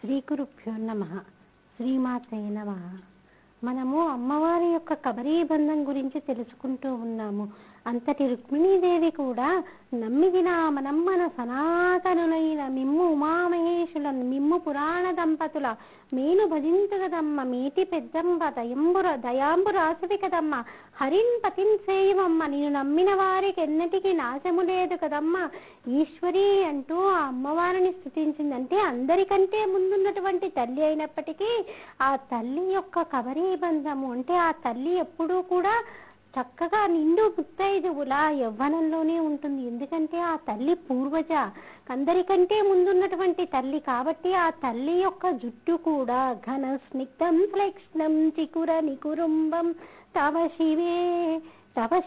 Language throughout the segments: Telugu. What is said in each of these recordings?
శ్రీ గురుభ్యో నమః. శ్రీమాత్రే నమః. మనము అమ్మవారి యొక్క కబరీ బంధం గురించి తెలుసుకుంటూ ఉన్నాము. అంతటి రుక్మిణీదేవి కూడా నమ్మిదిన మనమ్మన సనాతనులైన మిమ్ము ఉమామహేషుల మిమ్ము పురాణ దంపతుల మేను భజించగదమ్మ మేటి పెద్దంబ దయాంబురాసువి కదమ్మ హరిన్ పతిన్ సేయమమ్మ నేను నమ్మిన వారికి ఎన్నటికీ నాశము లేదు కదమ్మ ఈశ్వరి అంటూ ఆ అమ్మవారిని స్తుతించిందంటే అందరికంటే ముందున్నటువంటి తల్లి అయినప్పటికీ ఆ తల్లి యొక్క కబరీ బంధము అంటే ఆ తల్లి ఎప్పుడూ కూడా చక్కగా నిండు ముత్తైదువులా యవ్వనంలోనే ఉంటుంది. ఎందుకంటే ఆ తల్లి పూర్వజ, అందరికంటే ముందున్నటువంటి తల్లి కాబట్టి ఆ తల్లి యొక్క జుట్టు కూడా ఘన స్నిగ్ధం ఫ్లెక్ష్ణం చికుర నికురుంబం తవ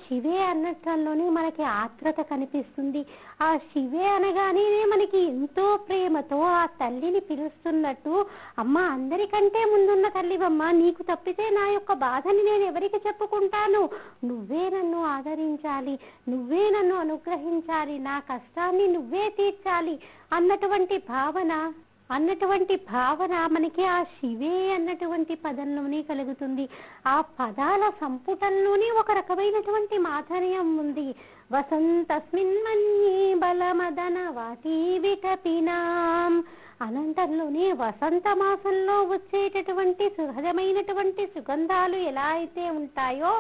శివే అన్నట్లలోనే మనకి ఆత్రత కనిపిస్తుంది. ఆ శివే అనగానే మనకి ఎంతో ప్రేమతో ఆ తల్లిని పిలుస్తున్నట్టు, అమ్మ అందరికంటే ముందున్న తల్లివమ్మ, నీకు తప్పితే నా యొక్క బాధని నేను ఎవరికి చెప్పుకుంటాను, నువ్వే నన్ను ఆదరించాలి, నువ్వే నన్ను అనుగ్రహించాలి, నా కష్టాన్ని నువ్వే తీర్చాలి అన్నటువంటి భావన మనకి ఆ శివే అన్నటువంటి పదంలోనే కలుగుతుంది. ఆ పదాల సంపుటంలోనే ఒక రకమైనటువంటి మాధుర్యం ఉంది. వసంతస్మిన్ మన్యే బలమదన వాటి విటపినాం అనంతంలోనే వసంత మాసంలో వచ్చేటటువంటి సహజమైనటువంటి సుగంధాలు ఎలా అయితే ఉంటాయో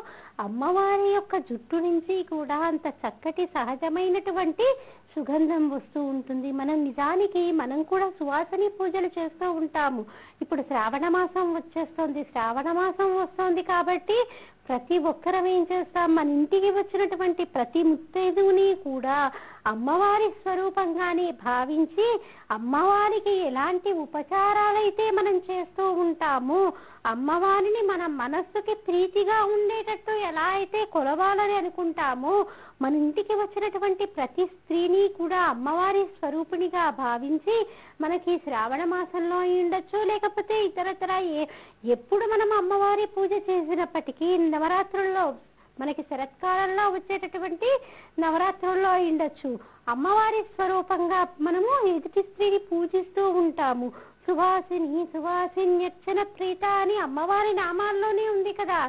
అమ్మవారి యొక్క జుట్టు నుంచి కూడా అంత చక్కటి సహజమైనటువంటి సుగంధం వస్తూ ఉంటుంది. నిజానికి మనం కూడా సువాసని పూజలు చేస్తూ ఉంటాము. ఇప్పుడు శ్రావణ మాసం వస్తోంది కాబట్టి ప్రతి ఒక్కరం ఏం చేస్తాం, మన ఇంటికి వచ్చినటువంటి ప్రతి ముత్తైదువుని కూడా అమ్మవారి స్వరూపంగానే భావించి అమ్మవారికి ఎలాంటి ఉపచారాలైతే మనం చేస్తూ ఉంటామో అమ్మవారిని మన మనస్సుకి ప్రీతిగా ఉండేటట్టు ఎలా అయితే కొలవాలని అనుకుంటామో మన ఇంటికి వచ్చినటువంటి ప్రతి స్త్రీని కూడా అమ్మవారి స్వరూపిణిగా భావించి మనకి శ్రావణ మాసంలో ఉండొచ్చు, లేకపోతే ఇతరతర ఎప్పుడు మనం అమ్మవారి పూజ చేసినప్పటికీ నవరాత్రుల్లో మనకి శరత్కాలంలో వచ్చేటటువంటి నవరాత్రుల్లో ఉండొచ్చు అమ్మవారి స్వరూపంగా మనము ఎదుటి స్త్రీని పూజిస్తూ ఉంటాము. సువాసిన్యర్చన ప్రీత అని అమ్మవారి నామాల్లోనే ఉంది కదా.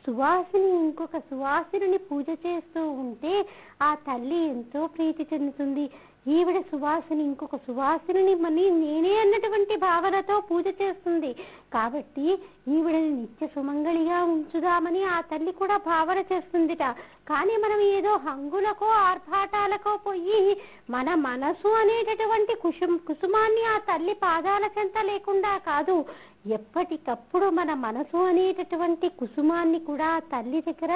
ఇంకొక సువాసిని పూజ చేస్తూ ఉంటే ఆ తల్లి ఎంతో ప్రీతి చెందుతుంది. ఈవిడ ఇంకొక సువాసిని నేనే అన్నటువంటి భావనతో పూజ చేస్తుంది కాబట్టి ఈవిడని నిత్య సుమంగళిగా ఉంచుదామని ఆ తల్లి కూడా భావన చేస్తుందిట. కానీ మనం ఏదో హంగులకో ఆర్భాటాలకో పోయి మన మనసు అనేటటువంటి కుసుమాన్ని ఆ తల్లి పాదాల చెంత లేకుండా కాదు, ఎప్పటికప్పుడు మన మనసు అనేటటువంటి కుసుమాన్ని కూడా తల్లి దగ్గర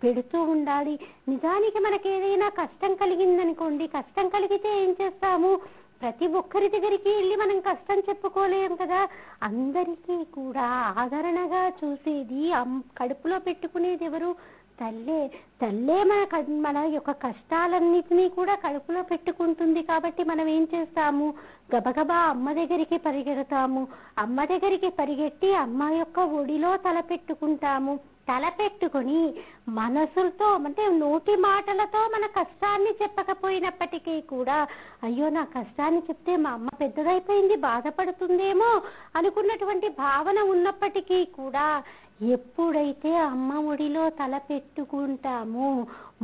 పెడుతూ ఉండాలి. నిజానికి మనకి ఏదైనా కష్టం కలిగిందనుకోండి, కష్టం కలిగితే ఏం చేస్తాము, ప్రతి ఒక్కరి దగ్గరికి వెళ్ళి మనం కష్టం చెప్పుకోలేం కదా. అందరికీ కూడా ఆదరణగా చూసేది కడుపులో పెట్టుకునేది ఎవరు, తల్లే మన యొక్క కష్టాలన్నిటినీ కూడా కడుపులో పెట్టుకుంటుంది. కాబట్టి మనం ఏం చేస్తాము, గబగబా అమ్మ దగ్గరికి పరిగెడతాము. అమ్మ దగ్గరికి పరిగెట్టి అమ్మ యొక్క ఒడిలో తలపెట్టుకొని మనసులతో అంటే నోటి మాటలతో మన కష్టాన్ని చెప్పకపోయినప్పటికీ కూడా అయ్యో నా కష్టాన్ని చెప్తే మా అమ్మ పెద్దదైపోయింది బాధపడుతుందేమో అనుకున్నటువంటి భావన ఉన్నప్పటికీ కూడా ఎప్పుడైతే అమ్మ ఒడిలో తలపెట్టుకుంటామో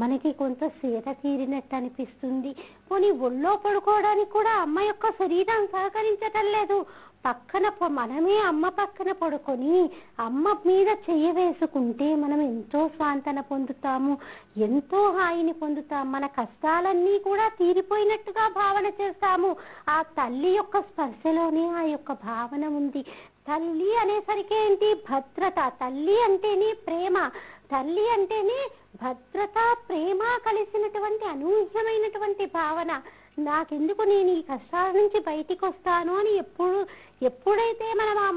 మనకి కొంత సేద తీరినట్టు అనిపిస్తుంది. పోనీ ఒళ్ళో పడుకోవడానికి కూడా అమ్మ యొక్క శరీరం సహకరించటం లేదు. మనమే అమ్మ పక్కన పడుకొని అమ్మ మీద చెయ్యి వేసుకుంటే మనం ఎంతో స్వాంతన పొందుతాము, ఎంతో హాయిని పొందుతాం. మన కష్టాలన్నీ కూడా తీరిపోయినట్టుగా భావన చేస్తాము. ఆ తల్లి యొక్క స్పర్శలోనే ఆ యొక్క భావన ఉంది. తల్లి అనేసరికి ఏంటి, భద్రత. తల్లి అంటేనే ప్రేమ, తల్లి అంటేనే భద్రత, ప్రేమ కలిసినటువంటి అనూహ్యమైనటువంటి భావన. నాకెందుకు, నేను ఈ కష్టాల నుంచి బయటికి వస్తాను అని ఎప్పుడైతే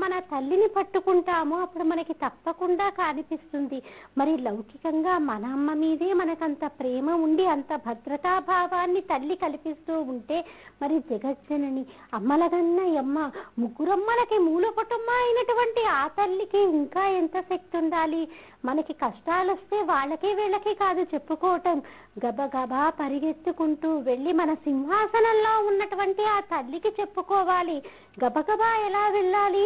మన తల్లిని పట్టుకుంటామో అప్పుడు మనకి తప్పకుండా కనిపిస్తుంది. మరి లౌకికంగా మన అమ్మ మీదే మనకంత ప్రేమ ఉండి అంత భద్రతా భావాన్ని తల్లి కల్పిస్తూ ఉంటే మరి జగజ్జనని అమ్మలగన్న అమ్మ ముగ్గురమ్మలకి మూల కుటుంబం అయినటువంటి ఆ తల్లికి ఇంకా ఎంత శక్తి ఉండాలి. మనకి కష్టాలు వస్తే వాళ్ళకి వీళ్ళకి కాదు చెప్పుకోవటం, గబగబా పరిగెత్తుకుంటూ వెళ్ళి మన సింహాసనంలో ఉన్నటువంటి ఆ తల్లికి చెప్పుకోవాలి. గబగబా ఎలా వెళ్ళాలి?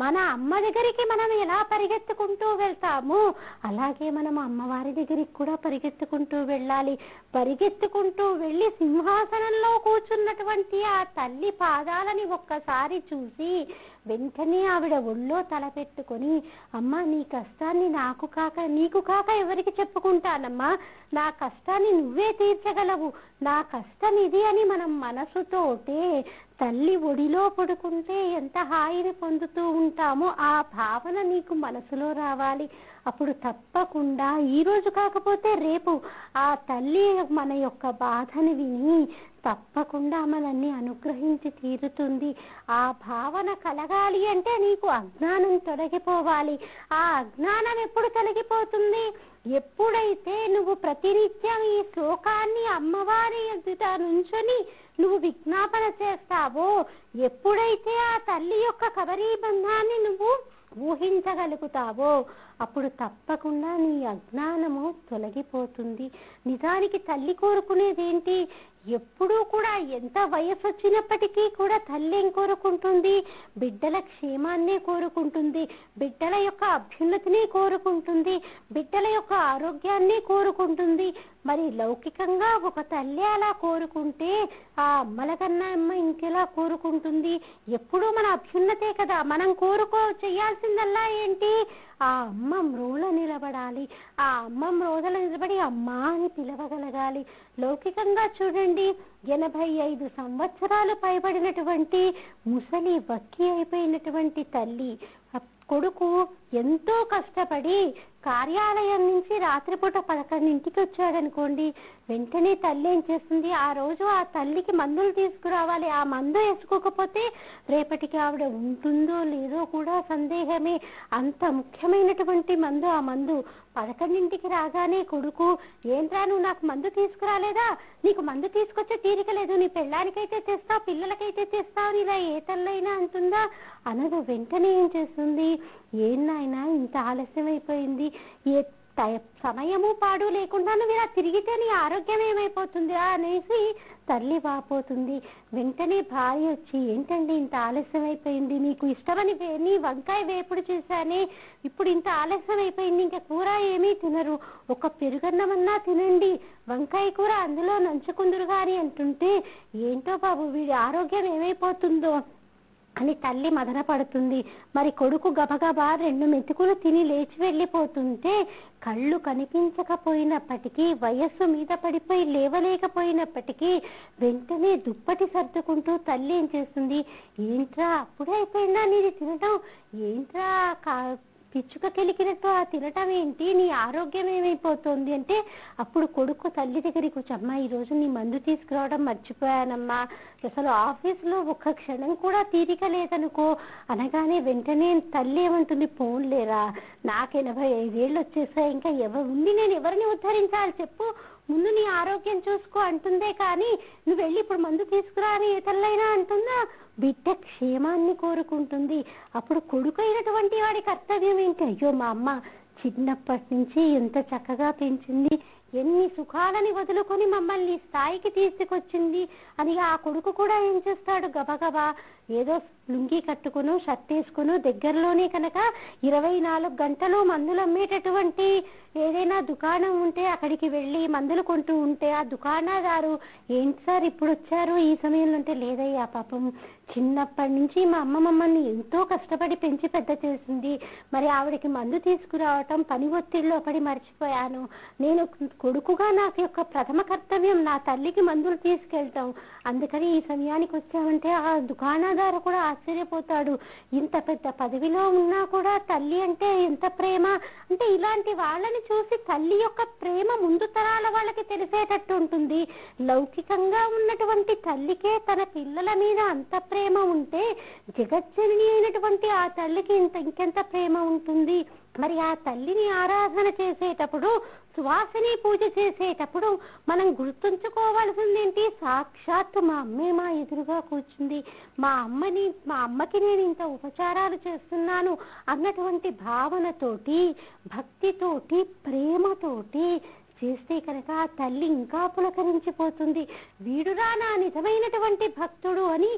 మన అమ్మ దగ్గరికి మనం ఎలా పరిగెత్తుకుంటూ వెళ్తాము అలాగే మనం అమ్మవారి దగ్గరికి కూడా పరిగెత్తుకుంటూ వెళ్ళాలి. పరిగెత్తుకుంటూ వెళ్ళి సింహాసనంలో కూర్చున్నటువంటి ఆ తల్లి పాదాలని ఒక్కసారి చూసి వెంటనే ఆవిడ ఒళ్ళో తలపెట్టుకొని, అమ్మా నీ కష్టాన్ని నాకు కాక నీకు కాక ఎవరికి చెప్పుకుంటానమ్మా, నా కష్టాన్ని నువ్వే తీర్చగలవు, నా కష్టం ఇది అని మనం మనసుతోటే తల్లి ఒడిలో పడుకుంటే ఎంత హాయిని పొందుతూ ఉంటామో ఆ భావన నీకు మనసులో రావాలి. అప్పుడు తప్పకుండా ఈ రోజు కాకపోతే రేపు ఆ తల్లి మన యొక్క బాధని విని తప్పకుండా మనల్ని అనుగ్రహించి తీరుతుంది. ఆ భావన కలగాలి అంటే నీకు అజ్ఞానం తొలగిపోవాలి. ఆ అజ్ఞానం ఎప్పుడు తొలగిపోతుంది? ఎప్పుడైతే నువ్వు ప్రతినిత్యం ఈ శ్లోకాన్ని అమ్మవారి ఎదుట నుంచొని నువ్వు విజ్ఞాపన చేస్తావో, ఎప్పుడైతే ఆ తల్లి యొక్క కబరీ బంధాన్ని నువ్వు ఊహించగలుగుతావో అప్పుడు తప్పకుండా నీ అజ్ఞానము తొలగిపోతుంది. నిజానికి తల్లి కోరుకునేది ఏంటి? ఎప్పుడూ కూడా ఎంత వయసు వచ్చినప్పటికీ కూడా తల్లి ఏం కోరుకుంటుంది? బిడ్డల క్షేమాన్నే కోరుకుంటుంది, బిడ్డల యొక్క అభ్యున్నతిని కోరుకుంటుంది, బిడ్డల యొక్క ఆరోగ్యాన్ని కోరుకుంటుంది. మరి లౌకికంగా ఒక తల్లి అలా కోరుకుంటే ఆ అమ్మల కన్నా అమ్మ ఇంకెలా కోరుకుంటుంది? ఎప్పుడూ మన అభ్యున్నతే కదా. మనం చేయాల్సిందల్లా ఏంటి? ఆ అమ్మ మ్రోల నిలబడాలి. ఆ అమ్మ మ్రోదల నిలబడి అమ్మా అని పిలవగలగాలి. లౌకికంగా చూడండి, 85 సంవత్సరాలు పైబడినటువంటి ముసలి వక్కి అయిపోయినటువంటి తల్లి కొడుకు ఎంతో కష్టపడి కార్యాలయం నుంచి రాత్రిపూట 11ంటికి వచ్చాడనుకోండి, వెంటనే తల్లి ఏం చేస్తుంది? ఆ రోజు ఆ తల్లికి మందులు తీసుకురావాలి. ఆ మందు వేసుకోకపోతే రేపటికి ఆవిడ ఉంటుందో లేదో కూడా సందేహమే. అంత ముఖ్యమైనటువంటి మందు ఆ మందు. 11ంటికి రాగానే కొడుకు, ఏంట్రా నువ్వు నాకు మందు తీసుకురాలేదా? నీకు మందు తీసుకొచ్చే తీరిక లేదు, నీ పెళ్ళానికైతే తెస్తావు, పిల్లలకైతే తెస్తావు, ఇలా ఏ తల్లైనా అంటుందా? అనదు. వెంటనే ఏం చేస్తుంది? ఏం నాయనా ఇంత ఆలస్యం అయిపోయింది, ఏ సమయము పాడు లేకుండా నువ్వు ఇలా తిరిగితే నీ ఆరోగ్యం ఏమైపోతుంది అనేసి తల్లి వాపోతుంది. వెంటనే భార్య వచ్చి, ఏంటండి ఇంత ఆలస్యం అయిపోయింది, మీకు ఇష్టమని నీ వంకాయ వేపుడు చేశానే, ఇప్పుడు ఇంత ఆలస్యం అయిపోయింది, ఇంకా కూర ఏమీ తినరు, ఒక పెరుగన్నమన్నా తినండి, వంకాయ కూర అందులో నంచుకుందురు గాని అంటుంటే, ఏంటో బాబు వీడి ఆరోగ్యం ఏమైపోతుందో అని తల్లి మదన పడుతుంది. మరి కొడుకు గబగబా 2 మెతుకులు తిని లేచి వెళ్ళిపోతుంటే కళ్ళు కనిపించకపోయినప్పటికీ, వయస్సు మీద పడిపోయి లేవలేకపోయినప్పటికీ వెంటనే దుప్పటి సర్దుకుంటూ తల్లి ఏం చేస్తుంది? ఏంట్రా అప్పుడే అయిపోయిందా నీది తినటం? ఏంట్రా పిచ్చుక కెలికినట్టు ఆ తినటం ఏంటి? నీ ఆరోగ్యం ఏమైపోతుంది అంటే అప్పుడు కొడుకు తల్లి దగ్గరికి వచ్చి, అమ్మా ఈరోజు నీ మందు తీసుకురావడం మర్చిపోయానమ్మా, అసలు ఆఫీసులో ఒక్క క్షణం కూడా తీరిక లేదనుకో అనగానే వెంటనే తల్లి ఏమంటుంది? పోన్లేరా, నాకు 85 ఏళ్ళు వచ్చేసాయి, ఇంకా ఉండి నేను ఎవరిని ఉద్ధరించాలి చెప్పు, ముందు నీ ఆరోగ్యం చూసుకో అంటుందే కానీ నువ్వు వెళ్ళి ఇప్పుడు మందు తీసుకురా అని ఏ తల్లైనా అంటుందా? బిడ్డ క్షేమాన్ని కోరుకుంటుంది. అప్పుడు కొడుకు అయినటువంటి వాడి కర్తవ్యం ఏంటి? అయ్యో మా అమ్మ చిన్నప్పటి నుంచి ఎంత చక్కగా పెంచింది, ఎన్ని సుఖాలని వదులుకొని మమ్మల్ని స్థాయికి తీసుకొచ్చింది అని ఆ కొడుకు కూడా ఏం చేస్తాడు? గబగబా ఏదో లుంగి కట్టుకును, షర్ట్ వేసుకును, దగ్గరలోనే కనుక 24 గంటలు మందులు అమ్మేటటువంటి ఏదైనా దుకాణం ఉంటే అక్కడికి వెళ్ళి మందులు కొంటూ ఉంటే ఆ దుకాణదారు, ఏంటి సార్ ఇప్పుడు వచ్చారు ఈ సమయంలో అంటే, లేదయ్యా పాపం చిన్నప్పటి నుంచి మా అమ్మ మమ్మల్ని ఎంతో కష్టపడి పెంచి పెద్ద చేసింది, మరి ఆవిడకి మందు తీసుకురావటం పని ఒత్తిడిలో పడి మర్చిపోయాను, నేను కొడుకుగా నాకు యొక్క ప్రథమ కర్తవ్యం నా తల్లికి మందులు తీసుకెళ్తాం, అందుకని ఈ సమయానికి వచ్చామంటే ఆ దుకాణదారు కూడా ఆశ్చర్యపోతాడు. ఇంత పెద్ద పదవిలో ఉన్నా కూడా తల్లి అంటే ఎంత ప్రేమ అంటే, ఇలాంటి వాళ్ళని చూసి తల్లి యొక్క ప్రేమ ముందు తరాల వాళ్ళకి తెలిసేటట్టు ఉంటుంది. లౌకికంగా ఉన్నటువంటి తల్లికే తన పిల్లల మీద అంత ప్రేమ ఉంటే జగజ్జనని అయినటువంటి ఆ తల్లికి ఇంకెంత ప్రేమ ఉంటుంది. మరి ఆ తల్లిని ఆరాధన చేసేటప్పుడు సువాసిని పూజ చేసేటప్పుడు మనం గుర్తుంచుకోవాల్సింది ఏంటి? సాక్షాత్తు మా అమ్మే మా ఎదురుగా కూర్చుంది, మా అమ్మకి నేను ఇంత ఉపచారాలు చేస్తున్నాను అన్నటువంటి భావనతోటి, భక్తితోటి, ప్రేమతోటి చేస్తే కనుక ఆ తల్లి ఇంకా పులకరించిపోతుంది. వీడురా నా నిజమైనటువంటి భక్తుడు అని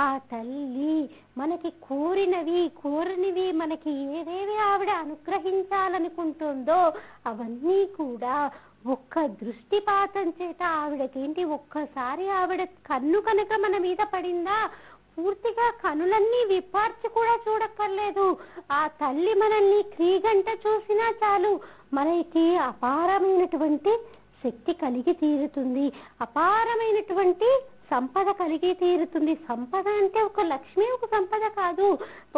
ఆ తల్లి మనకి కోరనివి మనకి ఏవేవి ఆవిడ అనుగ్రహించాలనుకుంటుందో అవన్నీ కూడా ఒక్క దృష్టిపాతం చేత ఆవిడకేంటి, ఒక్కసారి ఆవిడ కన్ను కనుక మన మీద పడిందా పూర్తిగా కనులన్నీ విప్పార్చి కూడా చూడక్కర్లేదు. ఆ తల్లి మనల్ని క్రీగంట చూసినా చాలు మనకి అపారమైనటువంటి శక్తి కలిగి తీరుతుంది, అపారమైనటువంటి సంపద కలిగి తీరుతుంది. సంపద అంటే ఒక లక్ష్మి, ఒక సంపద కాదు.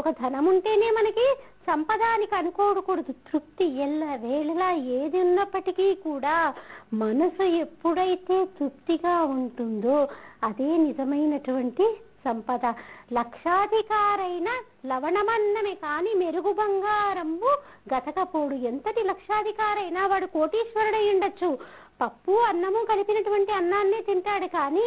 ఒక ధనం ఉంటేనే మనకి సంపదానికి అనుకోకూడదు. తృప్తి ఎల్ల వేళలా ఏది ఉన్నప్పటికీ కూడా మనసు ఎప్పుడైతే తృప్తిగా ఉంటుందో అదే నిజమైనటువంటి సంపద. లక్షాధికారైన లవణమన్నమే కాని మెరుగు బంగారంబు గతకపోడు. ఎంతటి లక్షాధికారైనా వాడు కోటీశ్వరుడై ఉండొచ్చు, పప్పు అన్నము కలిపినటువంటి అన్నాన్నే తింటాడు కానీ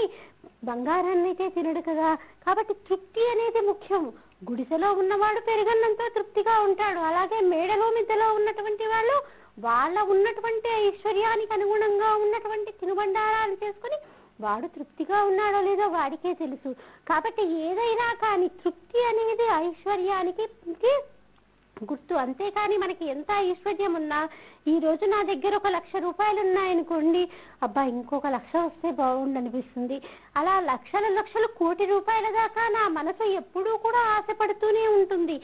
బంగారాన్ని అయితే తినడు కదా. కాబట్టి తృప్తి అనేది ముఖ్యం. గుడిసెలో ఉన్నవాడు పెరుగన్నంతో తృప్తిగా ఉంటాడు, అలాగే మేడలో మిద్దలో ఉన్నటువంటి వాళ్ళు వాళ్ళ ఉన్నటువంటి ఐశ్వర్యానికి అనుగుణంగా ఉన్నటువంటి తినుబండారాలు చేసుకుని వాడు తృప్తిగా ఉన్నాడో లేదో వాడికే తెలుసు. కాబట్టి ఏదైనా కానీ తృప్తి అనేది ఐశ్వర్యానికి గుర్తు. అంతేకాని మనకి ఎంత ఐశ్వర్యం ఉన్నా ఈ రోజు నా దగ్గర 1,00,000 రూపాయలు ఉన్నాయనుకోండి, అబ్బా ఇంకొక 1,00,000 వస్తే బాగుండు అనిపిస్తుంది. అలా లక్షలు కోటి రూపాయల దాకా నా మనసు ఎప్పుడూ కూడా ఆశపడుతూనే ఉంటుంది.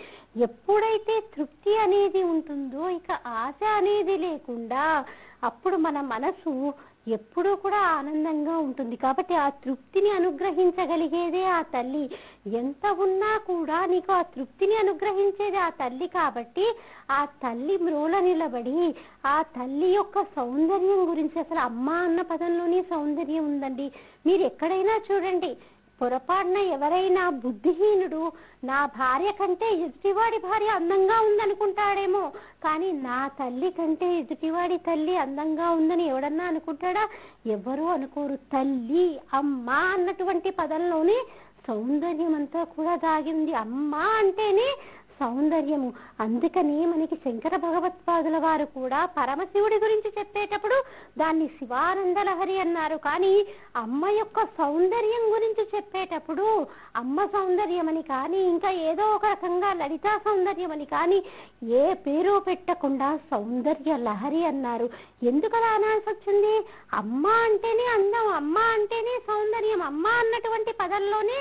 ఎప్పుడైతే తృప్తి అనేది ఉంటుందో ఇక ఆశ అనేది లేకుండా అప్పుడు మన మనసు ఎప్పుడూ కూడా ఆనందంగా ఉంటుంది. కాబట్టి ఆ తృప్తిని అనుగ్రహించగలిగేదే ఆ తల్లి. ఎంత ఉన్నా కూడా నీకు ఆ తృప్తిని అనుగ్రహించేది ఆ తల్లి. కాబట్టి ఆ తల్లి మ్రోల నిలబడి ఆ తల్లి యొక్క సౌందర్యం గురించి, అసలు అమ్మ అన్న పదంలోనే సౌందర్యం ఉందండి. మీరు ఎక్కడైనా చూడండి, పొరపాటున ఎవరైనా బుద్ధిహీనుడు నా భార్య కంటే ఎదుటివాడి భార్య అందంగా ఉందనుకుంటాడేమో, కానీ నా తల్లి కంటే ఎదుటివాడి తల్లి అందంగా ఉందని ఎవడన్నా అనుకుంటాడా? ఎవరు అనుకోరు. తల్లి అమ్మ అన్నటువంటి పదంలోనే సౌందర్యం అంతా కూడా దాగింది. అమ్మ అంటేనే సౌందర్యము. అందుకని మనకి శంకర భగవత్పాదుల వారు కూడా పరమశివుడి గురించి చెప్పేటప్పుడు దాన్ని శివానంద లహరి అన్నారు. కానీ అమ్మ యొక్క సౌందర్యం గురించి చెప్పేటప్పుడు అమ్మ సౌందర్యం అని కానీ ఇంకా ఏదో ఒక రకంగా లలితా సౌందర్యం అని కానీ ఏ పేరు పెట్టకుండా సౌందర్య లహరి అన్నారు. ఎందుకలా అనాల్సి వచ్చింది? అమ్మ అంటేనే అందం, అమ్మ అంటేనే సౌందర్యం, అమ్మ అన్నటువంటి పదంలోనే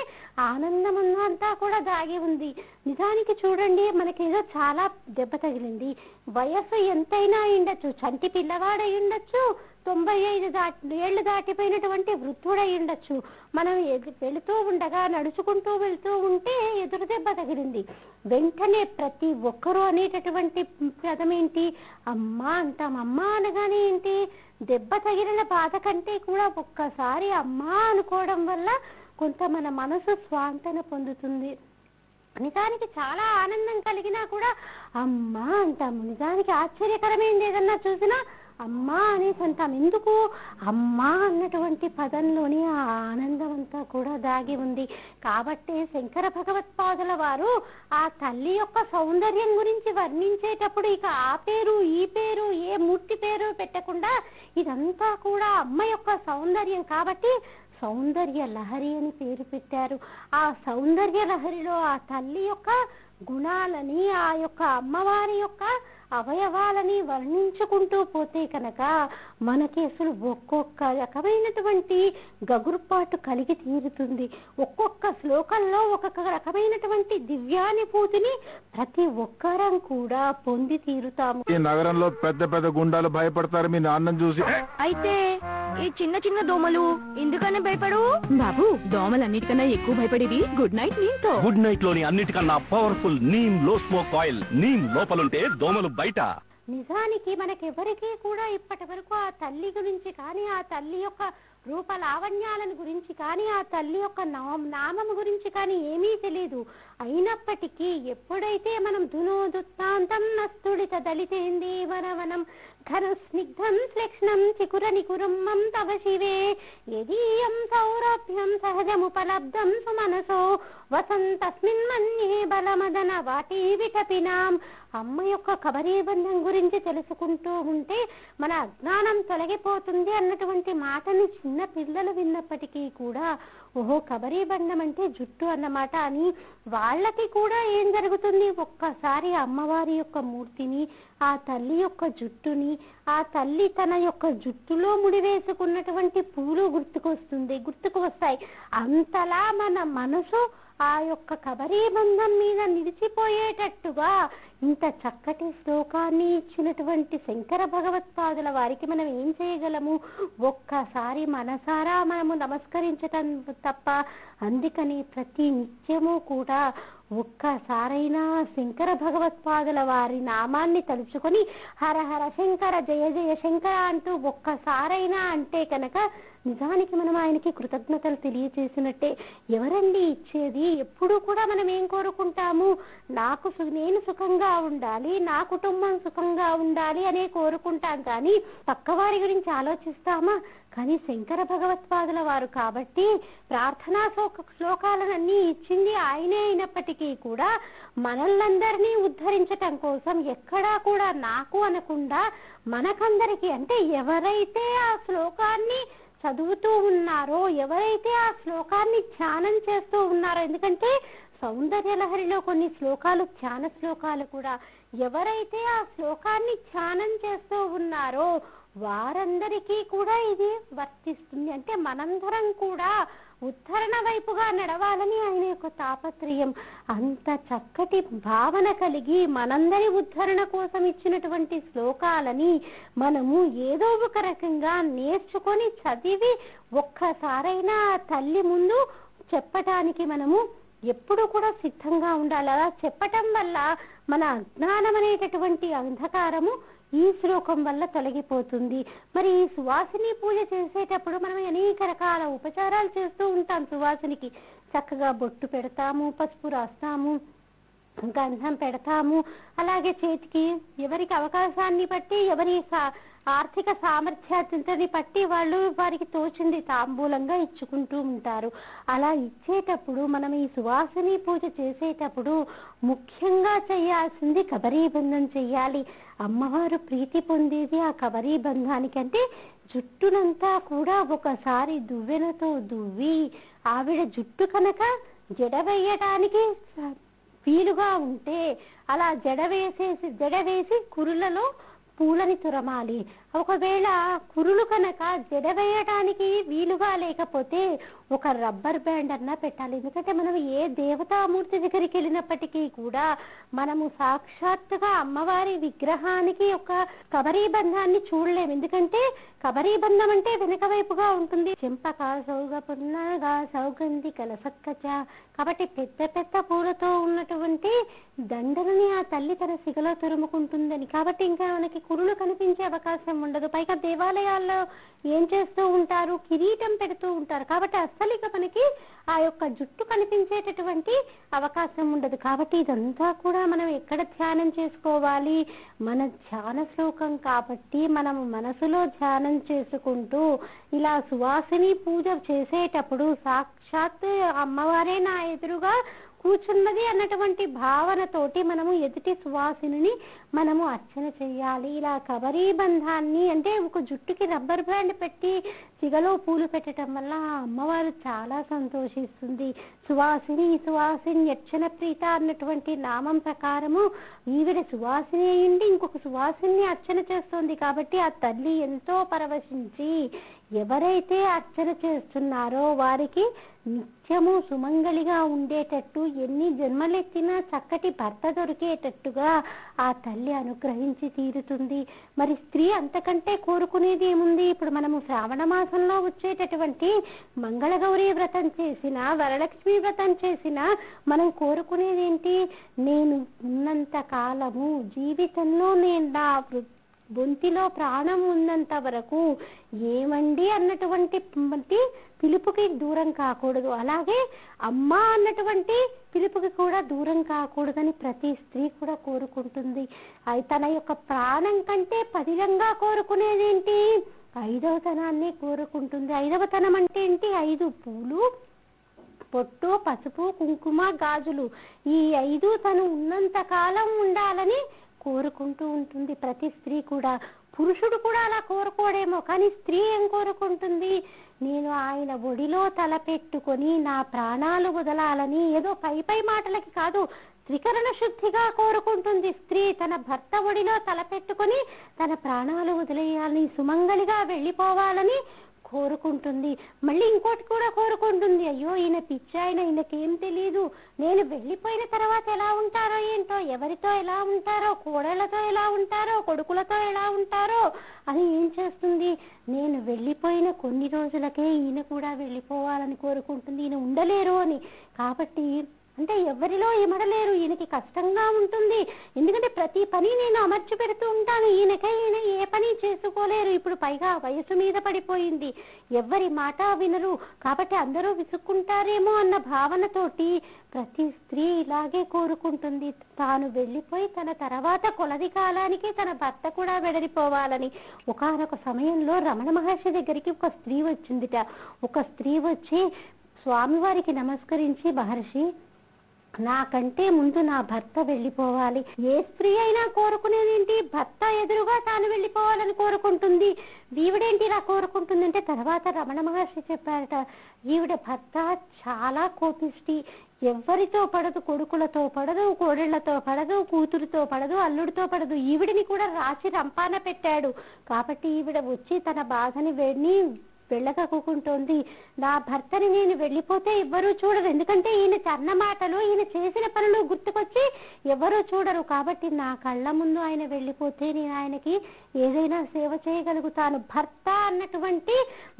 ఆనందం అంతా కూడా దాగి ఉంది. నిజానికి చూడండి, మనకేదో చాలా దెబ్బ తగిలింది, వయస్సు ఎంతైనా ఉండొచ్చు, చంటి పిల్లవాడై ఉండొచ్చు, 95 ఏళ్లు దాటిపోయినటువంటి వృద్ధుడై ఉండొచ్చు. మనం వెళుతూ ఉండగా నడుచుకుంటూ వెళ్తూ ఉంటే ఎదురు దెబ్బ తగిలింది, వెంటనే ప్రతి ఒక్కరూ అనేటటువంటి పదం ఏంటి? అమ్మ అంటాం. అమ్మ అనగానే ఏంటి? దెబ్బ తగిలిన బాధ కంటే కూడా ఒక్కసారి అమ్మ అనుకోవడం వల్ల కొంత మన మనసు స్వాంతన పొందుతుంది. నిజానికి చాలా ఆనందం కలిగినా కూడా అమ్మా అంటాము. నిజానికి ఆశ్చర్యకరమైంది ఏదన్నా చూసినా అమ్మా అనేసి అంటాం. ఎందుకు? అమ్మా అన్నటువంటి పదంలోని ఆ ఆనందం అంతా కూడా దాగి ఉంది. కాబట్టి శంకర భగవత్పాదుల వారు ఆ తల్లి యొక్క సౌందర్యం గురించి వర్ణించేటప్పుడు ఇక ఆ పేరు ఈ పేరు ఏ మూర్తి పేరు పెట్టకుండా ఇదంతా కూడా అమ్మ యొక్క సౌందర్యం కాబట్టి సౌందర్య లహరి అని పేరు పెట్టారు. ఆ సౌందర్య లహరిలో ఆ తల్లి యొక్క గుణాలని, ఆ యొక్క అమ్మవారి యొక్క అవయవాలని వర్ణించుకుంటూ పోతే కనుక మనకి అసలు ఒక్కొక్క రకమైనటువంటి గగురుపాటు కలిగి తీరుతుంది. ఒక్కొక్క శ్లోకంలో ఒక్కొక్క రకమైనటువంటి దివ్యానుభూతిని ప్రతి ఒక్కరం కూడా పొంది తీరుతాము. ఈ నగరంలో పెద్ద పెద్ద గుండాలు భయపడతారు మీ నాన్న చూసి. అయితే ఈ చిన్న చిన్న దోమలు ఎందుకన్నా భయపడు బాబు? దోమలన్నిటికన్నా ఎక్కువ భయపడేది గుడ్ నైట్ నీమ్ తో. గుడ్ నైట్ లోని అన్నిటికన్నా పవర్ఫుల్ నీమ్ లో స్మోక్ ఆయిల్. నీమ్ లోపలుంటే దోమలు బయట. నిజానికి మనకెవరికీ కూడా ఇప్పటి వరకు ఆ తల్లి గురించి కానీ ఆ తల్లి యొక్క రూప లావణ్యాలను గురించి కానీ ఆ తల్లి యొక్క నామము గురించి కానీ ఏమీ తెలియదు. అయినప్పటికీ ఎప్పుడైతే మనం ధునోదుత్తాంతం నస్తుడిత దళితేంది వనవనం ఘన స్నిగ్ధం శ్లేక్ష్ణం చికుర నికురుమ్మం తవ శివే యదీయం సౌరభ్యం సహజముపలబ్ధం సుమనసో వసంతస్మిన్ మన్యే బలమదన వాటి విటపినాం. అమ్మ యొక్క కబరీబంధం గురించి తెలుసుకుంటూ ఉంటే మన అజ్ఞానం తొలగిపోతుంది అన్నటువంటి మాటని చిన్న పిల్లలు విన్నప్పటికీ కూడా ఓహో కబరీబంధం అంటే జుట్టు అన్నమాట అని వాళ్ళకి కూడా ఏం జరుగుతుంది, ఒక్కసారి అమ్మవారి యొక్క మూర్తిని, ఆ తల్లి యొక్క జుట్టుని, ఆ తల్లి తన యొక్క జుట్టులో ముడివేసుకున్నటువంటి పూలు గుర్తుకు వస్తాయి. అంతలా మన మనసు ఆ యొక్క కబరీబంధం మీద నిలిచిపోయేటట్టుగా ఇంత చక్కటి శ్లోకాన్ని ఇచ్చినటువంటి శంకర భగవత్పాదుల వారికి మనం ఏం చేయగలము, ఒక్కసారి మనసారా మనము నమస్కరించటం తప్ప. అందుకని ప్రతి నిత్యము కూడా ఒక్కసారైనా శంకర భగవత్పాదుల వారి నామాన్ని తలుచుకొని హర హర శంకర జయ జయ శంకర అంటూ ఒక్కసారైనా అంటే కనుక నిజానికి మనం ఆయనకి కృతజ్ఞతలు తెలియచేసినట్టే. ఎవరండి ఇచ్చేది? ఎప్పుడు కూడా మనం ఏం కోరుకుంటాము, నేను సుఖంగా ఉండాలి, నా కుటుంబం సుఖంగా ఉండాలి అనే కోరుకుంటాం, కానీ పక్కవారి గురించి ఆలోచిస్తామా? కానీ శంకర భగవత్పాదుల వారు కాబట్టి ప్రార్థనా శ్లోకాలనన్నీ ఇచ్చింది ఆయనే అయినప్పటికీ కూడా మనల్నందరినీ ఉద్ధరించటం కోసం ఎక్కడా కూడా నాకు అనకుండా మనకందరికీ, అంటే ఎవరైతే ఆ శ్లోకాన్ని చదువుతూ ఉన్నారో, ఎవరైతే ఆ శ్లోకాన్ని ధ్యానం చేస్తూ ఉన్నారో, ఎందుకంటే సౌందర్య లహరిలో కొన్ని శ్లోకాలు ధ్యాన శ్లోకాలు కూడా, ఎవరైతే ఆ శ్లోకాన్ని ధ్యానం చేస్తూ ఉన్నారో వారందరికీ కూడా ఇది వర్తిస్తుంది. అంటే మనందరం కూడా ఉద్ధరణ వైపుగా నడవాలని ఆయన యొక్క తాపత్రయం. అంత చక్కటి భావన కలిగి మనందరి ఉద్ధరణ కోసం ఇచ్చినటువంటి శ్లోకాలని మనము ఏదో ఒక రకంగా నేర్చుకొని చదివి ఒక్కసారైనా తల్లి ముందు చెప్పటానికి మనము ఎప్పుడు కూడా సిద్ధంగా ఉండాలి. అలా చెప్పటం వల్ల మన అజ్ఞానం అనేటటువంటి అంధకారము ఈ శ్లోకం వల్ల తొలగిపోతుంది. మరి ఈ సువాసిని పూజ చేసేటప్పుడు మనం అనేక రకాల ఉపచారాలు చేస్తూ ఉంటాం. సువాసినికి చక్కగా బొట్టు పెడతాము, పసుపు రాస్తాము, గంధం పెడతాము. అలాగే చేతికి ఎవరికి అవకాశాన్ని బట్టి, ఎవరి ఆర్థిక సామర్థ్యాన్ని బట్టి వాళ్ళు వారికి తోచింది తాంబూలంగా ఇచ్చుకుంటూ ఉంటారు. అలా ఇచ్చేటప్పుడు మనం ఈ సువాసిని పూజ చేసేటప్పుడు ముఖ్యంగా చేయాల్సింది కబరీబంధం చెయ్యాలి. అమ్మవారు ప్రీతి పొందేది ఆ కబరీబంధానికి. అంటే జుట్టునంతా కూడా ఒకసారి దువ్వెనతో దువ్వి, ఆవిడ జుట్టు కనుక జడవేయటానికి వీలుగా ఉంటే అలా జడవేసి కురులలో పూలని తురమాలి. ఒకవేళ కురులు కనుక జడవేయడానికి వీలుగా లేకపోతే ఒక రబ్బర్ బ్యాండ్ అన్నా పెట్టాలి. ఎందుకంటే మనం ఏ దేవతామూర్తి దగ్గరికి వెళ్ళినప్పటికీ కూడా మనము సాక్షాత్తుగా అమ్మవారి విగ్రహానికి ఒక కబరీబంధాన్ని చూడలేము. ఎందుకంటే కబరీబంధం అంటే వెనుక వైపుగా ఉంటుంది. చెంపక సౌగ పున్నగా సౌగంధి కలసక్కచ, కాబట్టి పెద్ద పెద్ద పూలతో ఉన్నటువంటి దండలని ఆ తల్లి తన సిగలో తురుముకుంటుందని. కాబట్టి ఇంకా మనకి కురులు కనిపించే అవకాశం ఉండదు. పైగా దేవాలయాల్లో ఏం చేస్తూ ఉంటారు, కిరీటం పెడుతూ ఉంటారు. కాబట్టి అస్సలు ఇక మనకి ఆ యొక్క జుట్టు కనిపించేటటువంటి అవకాశం ఉండదు. కాబట్టి ఇదంతా కూడా మనం ఎక్కడ ధ్యానం చేసుకోవాలి, మన ధ్యాన శ్లోకం కాబట్టి మనము మనసులో ధ్యానం చేసుకుంటూ ఇలా సువాసిని పూజ చేసేటప్పుడు సాక్షాత్ అమ్మవారే నా ఎదురుగా కూర్చున్నది అన్నటువంటి భావనతోటి మనము ఎదుటి సువాసిని మనము అర్చన చెయ్యాలి. ఇలా కబరీబంధాన్ని అంటే ఒక జుట్టుకి రబ్బర్ బ్యాండ్ పెట్టి సిగలో పూలు పెట్టడం వల్ల అమ్మవారు చాలా సంతోషిస్తుంది. సువాసిని అర్చన ప్రీత అన్నటువంటి నామం ప్రకారము ఈవిడ సువాసిని అయ్యింది, ఇంకొక సువాసిని అర్చన చేస్తుంది. కాబట్టి ఆ తల్లి ఎంతో పరవశించి ఎవరైతే అర్చన చేస్తున్నారో వారికి నిత్యము సుమంగళిగా ఉండేటట్టు, ఎన్ని జన్మలెత్తినా చక్కటి భర్త దొరికేటట్టుగా ఆ తల్లి అనుగ్రహించి తీరుతుంది. మరి స్త్రీ అంతకంటే కోరుకునేది ఏముంది? ఇప్పుడు మనము శ్రావణ మాసంలో వచ్చేటటువంటి మంగళగౌరి వ్రతం చేసినా, వరలక్ష్మి వ్రతం చేసినా మనం కోరుకునేది ఏంటి? నేను ఉన్నంత కాలము జీవితంలో నేను నా బొంతిలో ప్రాణం ఉన్నంత వరకు ఏమండి అన్నటువంటి పిలుపుకి దూరం కాకూడదు. అలాగే అమ్మ అన్నటువంటి పిలుపుకి కూడా దూరం కాకూడదని ప్రతి స్త్రీ కూడా కోరుకుంటుంది. తన యొక్క ప్రాణం కంటే పదిలంగా కోరుకునేది ఏంటి? 5వ తనాన్ని కోరుకుంటుంది. 5వ తనం అంటే ఏంటి? 5 పూలు, పొట్టు, పసుపు, కుంకుమ, గాజులు, ఈ 5 తను ఉన్నంత కాలం ఉండాలని కోరుకుంటూ ఉంటుంది ప్రతి స్త్రీ కూడా. పురుషుడు కూడా అలా కోరుకోడేమో, కానీ స్త్రీ ఏం కోరుకుంటుంది? నేను ఆయన ఒడిలో తలపెట్టుకొని నా ప్రాణాలు వదలాలని. ఏదో పై మాటలకి కాదు, త్రికరణ శుద్ధిగా కోరుకుంటుంది స్త్రీ. తన భర్త ఒడిలో తలపెట్టుకొని తన ప్రాణాలు వదిలేయాలని, సుమంగళిగా వెళ్ళిపోవాలని కోరుకుంటుంది. మళ్ళీ ఇంకోటి కూడా కోరుకుంటుంది, అయ్యో ఈయన పిచ్చాయన, ఈయనకేం తెలీదు, నేను వెళ్ళిపోయిన తర్వాత ఎలా ఉంటారో ఏంటో, ఎవరితో ఎలా ఉంటారో, కోడళ్లతో ఎలా ఉంటారో, కొడుకులతో ఎలా ఉంటారో అని ఏం చేస్తుంది? నేను వెళ్ళిపోయిన కొన్ని రోజులకే ఈయన కూడా వెళ్ళిపోవాలని కోరుకుంటుంది. ఈయన ఉండలేరు అని. కాబట్టి అంటే ఎవరిలో ఇమడలేరు, ఈయనకి కష్టంగా ఉంటుంది. ఎందుకంటే ప్రతి పని నేను అమర్చి పెడుతూ ఉంటాను, ఈయన ఏ పని చేసుకోలేరు. ఇప్పుడు పైగా వయసు మీద పడిపోయింది, ఎవరి మాట వినరు, కాబట్టి అందరూ విసుక్కుంటారేమో అన్న భావనతోటి ప్రతి స్త్రీ ఇలాగే కోరుకుంటుంది. తాను వెళ్ళిపోయి తన తర్వాత కొలది కాలానికి తన భర్త కూడా వెడలిపోవాలని. ఒకానొక సమయంలో రమణ మహర్షి దగ్గరికి ఒక స్త్రీ వచ్చిందిట. ఒక స్త్రీ వచ్చి స్వామివారికి నమస్కరించి, మహర్షి, నాకంటే ముందు నా భర్త వెళ్ళిపోవాలి. ఏ స్త్రీ అయినా కోరుకునేది ఏంటి? భర్త ఎదురుగా తాను వెళ్ళిపోవాలని కోరుకుంటుంది. ఈవిడేంటి ఇలా కోరుకుంటుంది అంటే, తర్వాత రమణ మహర్షి చెప్పారట, ఈవిడ భర్త చాలా కోపిష్టి, ఎవరితో పడదు, కొడుకులతో పడదు, కోడళ్లతో పడదు, కూతురుతో పడదు, అల్లుడితో పడదు. ఈవిడిని కూడా రాచి రంపాన పెట్టాడు. కాబట్టి ఈవిడ వచ్చి తన బాధని వెళ్ళకకుంటోంది. నా భర్తని నేను వెళ్ళిపోతే ఎవ్వరూ చూడరు, ఎందుకంటే ఈయన అన్న మాటలు, ఈయన చేసిన పనులు గుర్తుకొచ్చి ఎవరూ చూడరు. కాబట్టి నా కళ్ళ ముందు ఆయన వెళ్ళిపోతే నేను ఆయనకి ఏదైనా సేవ చేయగలుగుతాను. భర్త అన్నటువంటి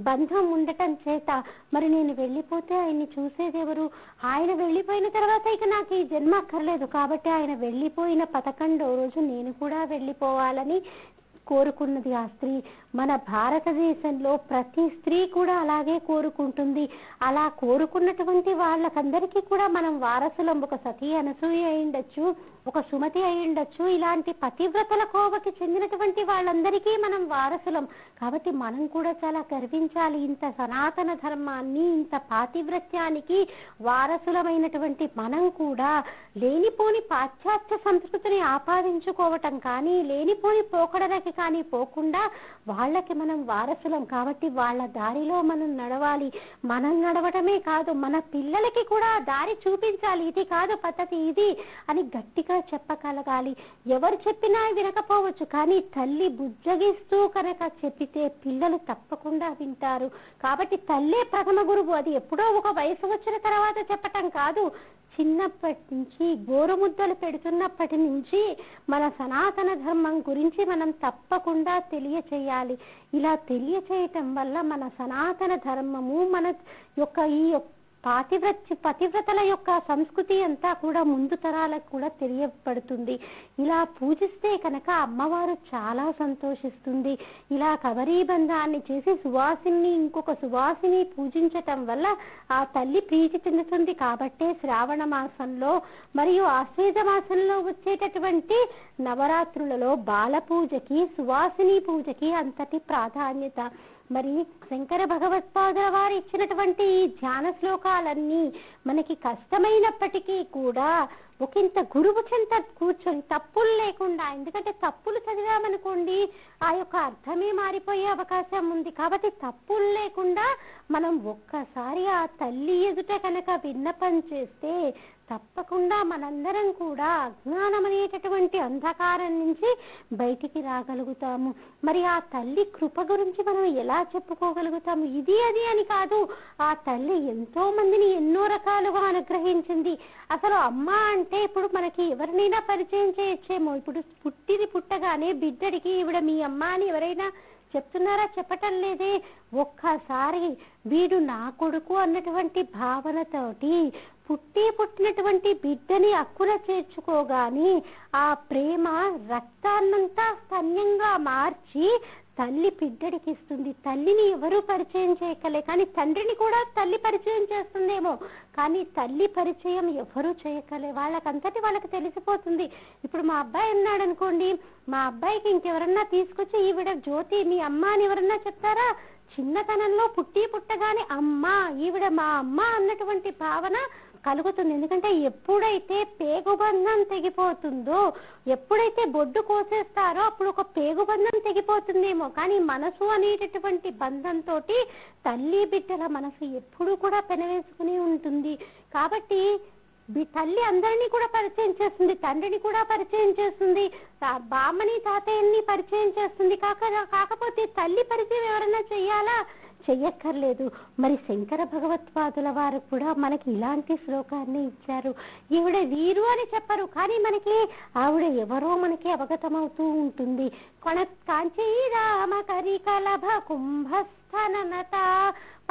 బంధం ఉండటం చేత మరి నేను వెళ్ళిపోతే ఆయన్ని చూసేది ఎవరు? ఆయన వెళ్ళిపోయిన తర్వాత ఇక నాకు ఈ జన్మ అక్కర్లేదు. కాబట్టి ఆయన వెళ్ళిపోయిన 11వ రోజు నేను కూడా వెళ్ళిపోవాలని కోరుకున్నది ఆ స్త్రీ. మన భారతదేశంలో ప్రతి స్త్రీ కూడా అలాగే కోరుకుంటుంది. అలా కోరుకున్నటువంటి వాళ్ళకందరికీ కూడా మనం వారసులం. ఒక సతీ అనసూయ అయిండొచ్చు, ఒక సుమతి అయిండొచ్చు, ఇలాంటి పతివ్రతల కోవకి చెందినటువంటి వాళ్ళందరికీ మనం వారసులం. కాబట్టి మనం కూడా చాలా గర్వించాలి. ఇంత సనాతన ధర్మాన్ని, ఇంత పాతివ్రత్యానికి వారసులమైనటువంటి మనం కూడా లేనిపోని పాశ్చాత్య సంస్కృతిని ఆపాదించుకోవటం కానీ, లేనిపోని పోకడలకి కానీ పోకుండా వాళ్ళకి మనం వారసులం. కాబట్టి వాళ్ళ దారిలో మనం నడవాలి. మనం నడవటమే కాదు, మన పిల్లలకి కూడా దారి చూపించాలి. ఇది కాదు పద్ధతి, ఇది అని గట్టిగా చెప్పగలగాలి. ఎవరు చెప్పినా వినకపోవచ్చు, కానీ తల్లి బుజ్జగిస్తూ కనుక చెప్పితే పిల్లలు తప్పకుండా వింటారు. కాబట్టి తల్లే ప్రథమ గురువు. అది ఎప్పుడో ఒక వయసు వచ్చిన తర్వాత చెప్పటం కాదు, చిన్నప్పటి నుంచి గోరుముద్దలు పెడుతున్నప్పటి నుంచి మన సనాతన ధర్మం గురించి మనం తప్పకుండా తెలియచేయాలి. ఇలా తెలియచేయటం వల్ల మన సనాతన ధర్మము, మన యొక్క ఈ పతివ్రతల యొక్క సంస్కృతి అంతా కూడా ముందు తరాలకు కూడా తెలియబడుతుంది. ఇలా పూజిస్తే కనుక అమ్మవారు చాలా సంతోషిస్తుంది. ఇలా కబరీబంధాన్ని చేసి సువాసిని ఇంకొక సువాసిని పూజించటం వల్ల ఆ తల్లి ప్రీతి చెందుతుంది. కాబట్టే శ్రావణ మాసంలో మరియు ఆశ్వేజ మాసంలో వచ్చేటటువంటి నవరాత్రులలో బాల పూజకి, సువాసిని పూజకి అంతటి ప్రాధాన్యత. మరి శంకర భగవత్పాదుల వారు ఇచ్చినటువంటి ఈ ధ్యాన శ్లోకాలన్నీ మనకి కష్టమైనప్పటికీ కూడా ఒకంత గురువు చెంత కూర్చొని తప్పులు లేకుండా, ఎందుకంటే తప్పులు చదివామనుకోండి ఆ యొక్క అర్థమే మారిపోయే అవకాశం ఉంది. కాబట్టి తప్పులు లేకుండా మనం ఒక్కసారి ఆ తల్లి ఎదుట కనుక విన్నపం చేస్తే తప్పకుండా మనందరం కూడా అజ్ఞానం అనేటటువంటి అంధకారం నుంచి బయటికి రాగలుగుతాము. మరి ఆ తల్లి కృప గురించి మనం ఎలా చెప్పుకోగలుగుతాము? ఇది అది అని కాదు, ఆ తల్లి ఎంతో మందిని ఎన్నో రకాలుగా అనుగ్రహించింది. అసలు అమ్మ అంటే ఇప్పుడు మనకి ఎవరినైనా పరిచయం చేయొచ్చేమో. ఇప్పుడు పుట్టగానే బిడ్డడికి ఈవిడ మీ అమ్మ అని ఎవరైనా చెప్తున్నారా? చెప్పటం లేదే. ఒక్కసారి వీడు నా కొడుకు అన్నటువంటి భావనతోటి పుట్టినటువంటి బిడ్డని అక్కున చేర్చుకోగాని ఆ ప్రేమ రక్తాన్నంతా స్తన్యంగా మార్చి తల్లి బిడ్డడికి ఇస్తుంది. తల్లిని ఎవరు పరిచయం చేయకలే, కానీ తండ్రిని కూడా తల్లి పరిచయం చేస్తుందేమో, కానీ తల్లి పరిచయం ఎవరు చేయకలే. వాళ్ళకి తెలిసిపోతుంది. ఇప్పుడు మా అబ్బాయి ఉన్నాడు అనుకోండి, మా అబ్బాయికి ఇంకెవరన్నా తీసుకొచ్చి ఈవిడ జ్యోతి మీ అమ్మ అని ఎవరన్నా చెప్తారా? చిన్నతనంలో పుట్టగానే అమ్మ ఈవిడ మా అమ్మ అన్నటువంటి భావన కలుగుతుంది. ఎందుకంటే ఎప్పుడైతే పేగుబంధం తెగిపోతుందో, ఎప్పుడైతే బొడ్డు కోసేస్తారో అప్పుడు ఒక పేగుబంధం తెగిపోతుందేమో, కానీ మనసు అనేటటువంటి బంధంతో తల్లి బిడ్డల మనసు ఎప్పుడు కూడా పెనవేసుకుని ఉంటుంది. కాబట్టి తల్లి అందరినీ కూడా పరిచయం చేస్తుంది, తండ్రిని కూడా పరిచయం చేస్తుంది, బామ్మని తాతయ్యని పరిచయం చేస్తుంది. కాకపోతే తల్లి పరిచయం ఎవరన్నా చెయ్యాలా? చెయ్యక్కర్లేదు. మరి శంకర భగవత్పాదుల వారు కూడా మనకి ఇలాంటి శ్లోకాన్ని ఇచ్చారు. ఈవిడ వీరు అని చెప్పరు, కానీ మనకి ఆవిడ ఎవరో మనకి అవగతమవుతూ ఉంటుంది. కాంచీ రామ కరికలభ కుంభస్థననత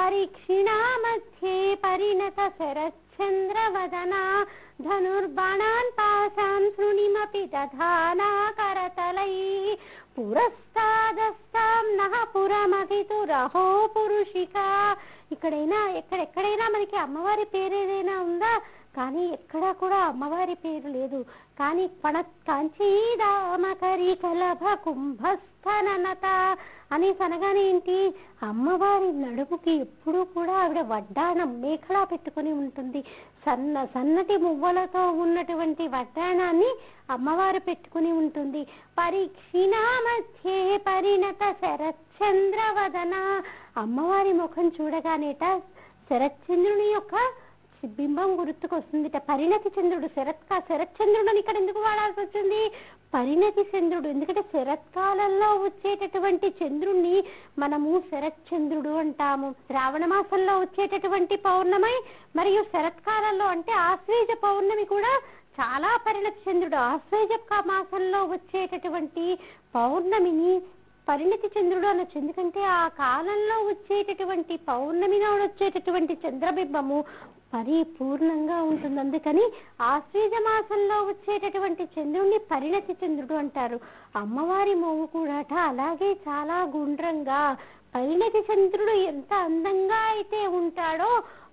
పరీక్షిణా మధ్యే పరిణత శరచంద్రవదన ధనుర్బాణాన్ పాశాన్ శృణిమపి దధానా కరతలై పురస్తాదస్తాం నః పురమతితురహో పురుషిక. ఎక్కడెక్కడైనా మనకి అమ్మవారి పేరు ఏదైనా ఉందా? కానీ ఎక్కడా కూడా అమ్మవారి పేరు లేదు. కానీ కాంచీరామకరి కలభ కుంభస్థననత అని అనగానే ఏంటి? అమ్మవారి నడుముకి ఎప్పుడూ కూడా ఆవిడ వడ్డాణం మేఖలా పెట్టుకుని ఉంటుంది. సన్నటి మువ్వలతో ఉన్నటువంటి వడ్డాణాన్ని అమ్మవారు పెట్టుకుని ఉంటుంది. పరీక్షిణా మధ్యే పరిణత శరచంద్రవదన. అమ్మవారి ముఖం చూడగానేట శరచంద్రుని యొక్క బింబం గుర్తుకొస్తుంది. పరిణతి చంద్రుడు, శరత్చంద్రుడు అని ఇక్కడ ఎందుకు వాడాల్సి వచ్చింది? పరిణతి చంద్రుడు. ఎందుకంటే శరత్కాలంలో వచ్చేటటువంటి చంద్రుణ్ణి మనము శరత్చంద్రుడు అంటాము. శ్రావణ మాసంలో వచ్చేటటువంటి పౌర్ణమి మరియు శరత్కాలంలో అంటే ఆశ్వేజ పౌర్ణమి కూడా చాలా పరిణతి చంద్రుడు. ఆశ్వేజ మాసంలో వచ్చేటటువంటి పౌర్ణమిని పరిణతి చంద్రుడు అనొచ్చు. ఎందుకంటే ఆ కాలంలో వచ్చేటటువంటి పౌర్ణమి నాడు వచ్చేటటువంటి చంద్రబింబము పరిపూర్ణంగా ఉంటుంది. అందుకని ఆశ్వేజ మాసంలో వచ్చేటటువంటి చంద్రుడిని పరిణతి చంద్రుడు అంటారు. అమ్మవారి మోము కూడా అలాగే చాలా గుండ్రంగా, పరిణతి చంద్రుడు ఎంత అందంగా అయితే ఉంటాడో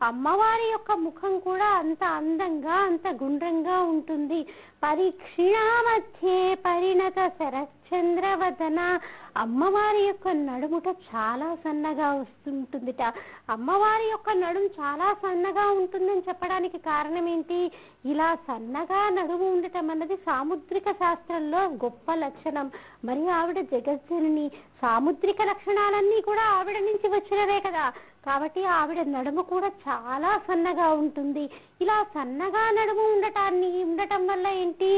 అమ్మవారి యొక్క ముఖం కూడా అంత అందంగా, అంత గుండ్రంగా ఉంటుంది. పరీక్షిణా మధ్యే పరిణత శరచంద్రవదన. అమ్మవారి యొక్క నడుముట చాలా సన్నగా వస్తుంటుందిట. అమ్మవారి యొక్క నడుము చాలా సన్నగా ఉంటుందని చెప్పడానికి కారణం ఏంటి? ఇలా సన్నగా నడుము ఉండటం అన్నది సాముద్రిక శాస్త్రంలో గొప్ప లక్షణం. మరి ఆవిడ జగజ్జనని, సాముద్రిక లక్షణాలన్నీ కూడా ఆవిడ నుంచి వచ్చినవే కదా. కాబట్టి ఆవిడ నడుము కూడా చాలా సన్నగా ఉంటుంది. ఇలా సన్నగా నడుము ఉండటం వల్ల ఏంటి?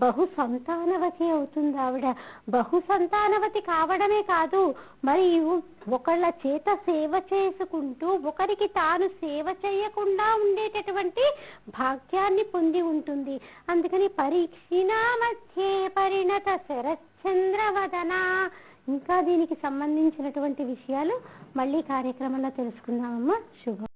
బహు సంతానవతి అవుతుంది ఆవిడ. బహు సంతానవతి కావడమే కాదు, మరియు ఒకళ్ళ చేత సేవ చేసుకుంటూ ఒకరికి తాను సేవ చేయకుండా ఉండేటటువంటి భాగ్యాన్ని పొంది ఉంటుంది. అందుకని పరీక్షిణా మధ్యే పరిణత శరచంద్రవదన. ఇంకా దీనికి సంబంధించినటువంటి విషయాలు మళ్ళీ కార్యక్రమంలో తెలుసుకుందామమ్మా. శుభం.